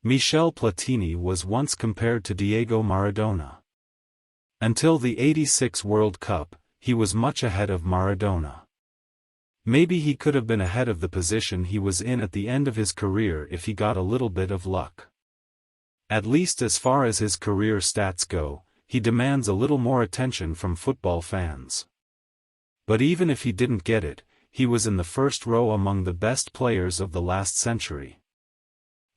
Mitchell Platini was once compared to Diego Maradona. Until the '86 World Cup, he was much ahead of Maradona. Maybe he could have been ahead of the position he was in at the end of his career if he got a little bit of luck. At least as far as his career stats go, he demands a little more attention from football fans. But even if he didn't get it, he was in the first row among the best players of the last century.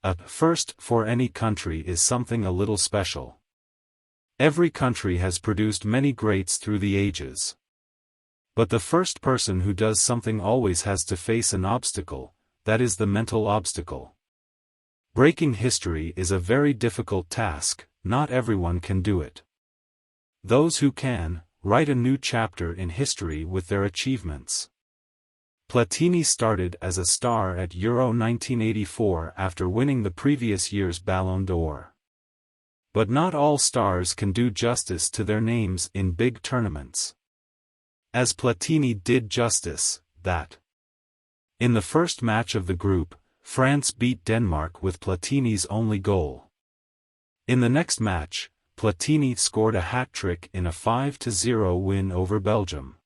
A first for any country is something a little special. Every country has produced many greats through the ages. But the first person who does something always has to face an obstacle, that is the mental obstacle. Breaking history is a very difficult task, not everyone can do it. Those who can, write a new chapter in history with their achievements. Platini started as a star at Euro 1984 after winning the previous year's Ballon d'Or. But not all stars can do justice to their names in big tournaments. As Platini did justice, that. In the first match of the group, France beat Denmark with Platini's only goal. In the next match, Platini scored a hat-trick in a 5-0 win over Belgium.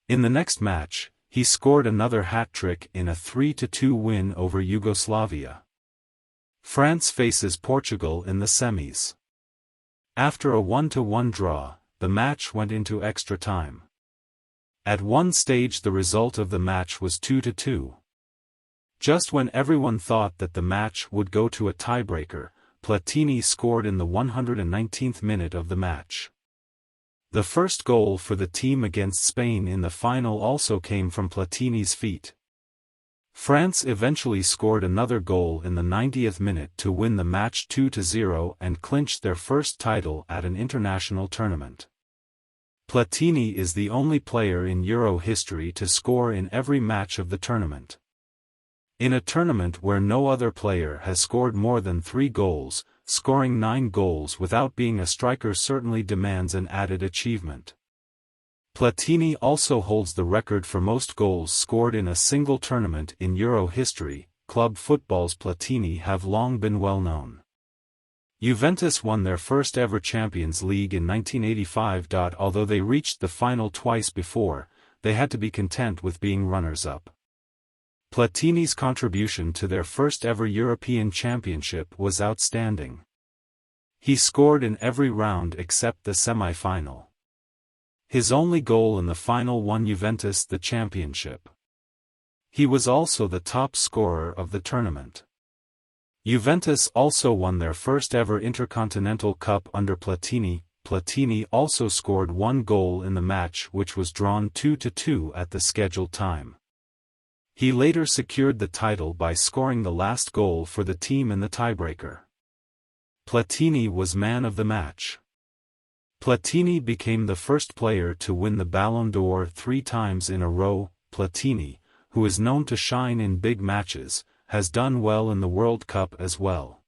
In the next match, he scored another hat-trick in a 3-2 win over Yugoslavia. France faces Portugal in the semis. After a 1-1 draw, the match went into extra time. At one stage the result of the match was 2-2. Just when everyone thought that the match would go to a tiebreaker, Platini scored in the 119th minute of the match. The first goal for the team against Spain in the final also came from Platini's feet. France eventually scored another goal in the 90th minute to win the match 2-0 and clinched their first title at an international tournament. Platini is the only player in Euro history to score in every match of the tournament. In a tournament where no other player has scored more than 3 goals, scoring 9 goals without being a striker certainly demands an added achievement. Platini also holds the record for most goals scored in a single tournament in Euro history. Club football's Platini have long been well known. Juventus won their first ever Champions League in 1985. Although they reached the final twice before, they had to be content with being runners-up. Platini's contribution to their first ever European Championship was outstanding. He scored in every round except the semi-final. His only goal in the final won Juventus the championship. He was also the top scorer of the tournament. Juventus also won their first ever Intercontinental Cup under Platini. Platini also scored 1 goal in the match which was drawn 2-2 at the scheduled time. He later secured the title by scoring the last goal for the team in the tiebreaker. Platini was man of the match. Platini became the first player to win the Ballon d'Or 3 times in a row. Platini, who is known to shine in big matches, has done well in the World Cup as well.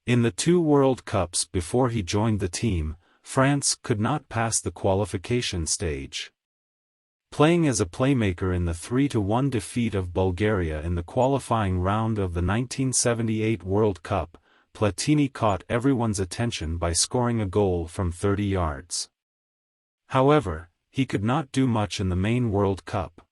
In the 2 World Cups before he joined the team, France could not pass the qualification stage. Playing as a playmaker in the 3-1 defeat of Bulgaria in the qualifying round of the 1978 World Cup, Platini caught everyone's attention by scoring a goal from 30 yards. However, he could not do much in the main World Cup.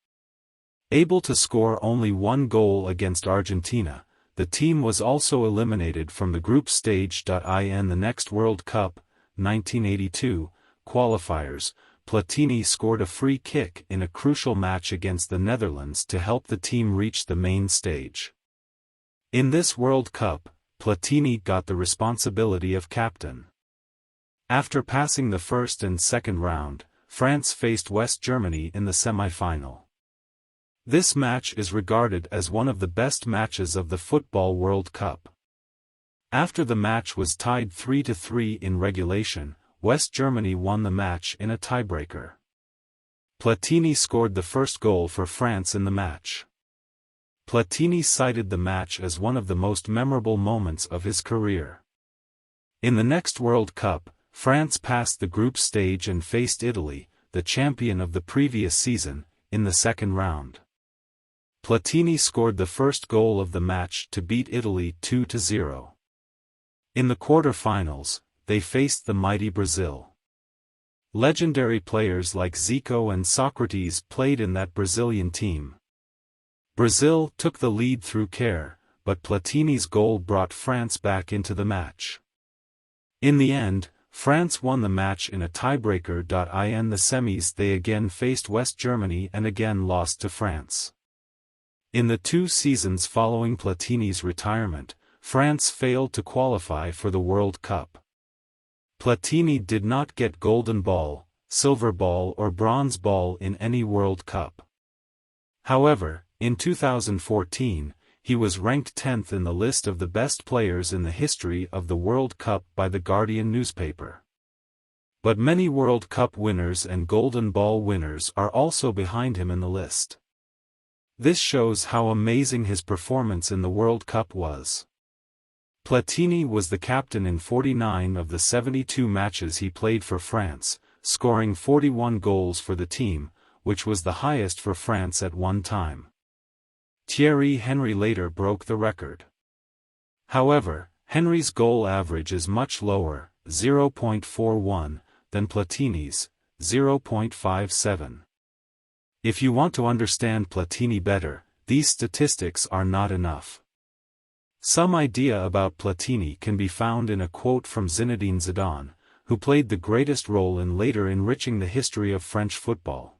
Able to score only 1 goal against Argentina, the team was also eliminated from the group stage. In the next World Cup, 1982, qualifiers, Platini scored a free kick in a crucial match against the Netherlands to help the team reach the main stage. In this World Cup, Platini got the responsibility of captain. After passing the first and second round, France faced West Germany in the semi-final. This match is regarded as one of the best matches of the Football World Cup. After the match was tied 3-3 in regulation, West Germany won the match in a tiebreaker. Platini scored the first goal for France in the match. Platini cited the match as one of the most memorable moments of his career. In the next World Cup, France passed the group stage and faced Italy, the champion of the previous season, in the second round. Platini scored the first goal of the match to beat Italy 2-0. In the quarter-finals, they faced the mighty Brazil. Legendary players like Zico and Socrates played in that Brazilian team. Brazil took the lead through care, but Platini's goal brought France back into the match. In the end, France won the match in a tiebreaker. In the semis they again faced West Germany and again lost to France. In the 2 seasons following Platini's retirement, France failed to qualify for the World Cup. Platini did not get Golden Ball, Silver Ball or Bronze Ball in any World Cup. However, in 2014, he was ranked 10th in the list of the best players in the history of the World Cup by The Guardian newspaper. But many World Cup winners and Golden Ball winners are also behind him in the list. This shows how amazing his performance in the World Cup was. Platini was the captain in 49 of the 72 matches he played for France, scoring 41 goals for the team, which was the highest for France at one time. Thierry Henry later broke the record. However, Henry's goal average is much lower, 0.41, than Platini's, 0.57. If you want to understand Platini better, these statistics are not enough. Some idea about Platini can be found in a quote from Zinedine Zidane, who played the greatest role in later enriching the history of French football.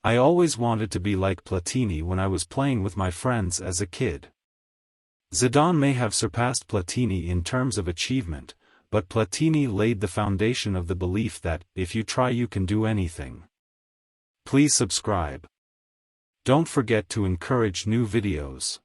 "I always wanted to be like Platini when I was playing with my friends as a kid." Zidane may have surpassed Platini in terms of achievement, but Platini laid the foundation of the belief that, if you try you can do anything. Please subscribe. Don't forget to encourage new videos.